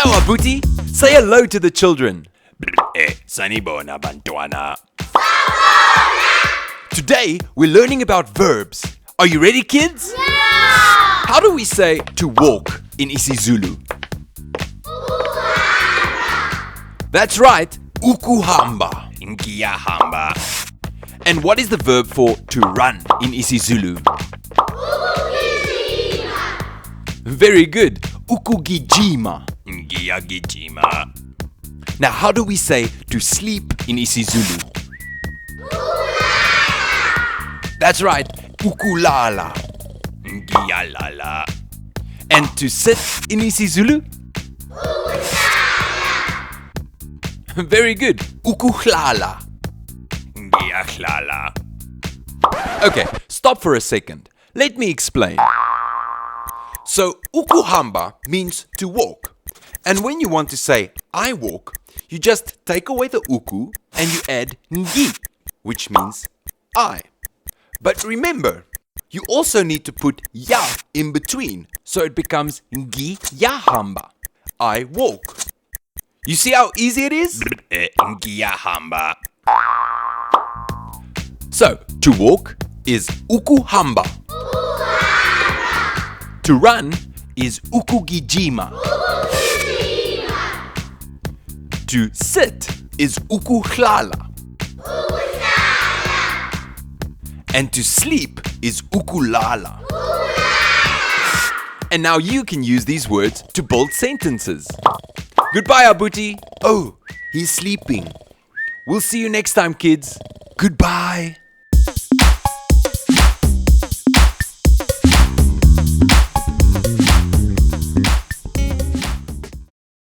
Hello, Abuti. Say hello to the children. Sanibona bantwana. Today, we're learning about verbs. Are you ready, kids? Yeah! How do we say to walk in isiZulu? That's right, ukuhamba. Ngiyahamba. And what is the verb for to run in isiZulu? Very good, ukugijima. Ngiyagijima. Now, how do we say to sleep in isiZulu? That's right, ukulala. Ngiyalala. And to sit in isiZulu? Very good, ukuhlala. Ngiyahlala. Okay, stop for a second. Let me explain. So, ukuhamba means to walk. And when you want to say, I walk, you just take away the uku and you add ngi, which means I. But remember, you also need to put ya in between, so it becomes ngiyahamba. I walk. You see how easy it is? Ngiyahamba. So, to walk is ukuhamba. To run is ukugijima. To sit is ukuhlala. And to sleep is ukulala. And now you can use these words to build sentences. Goodbye, Abuti. Oh, he's sleeping. We'll see you next time, kids. Goodbye.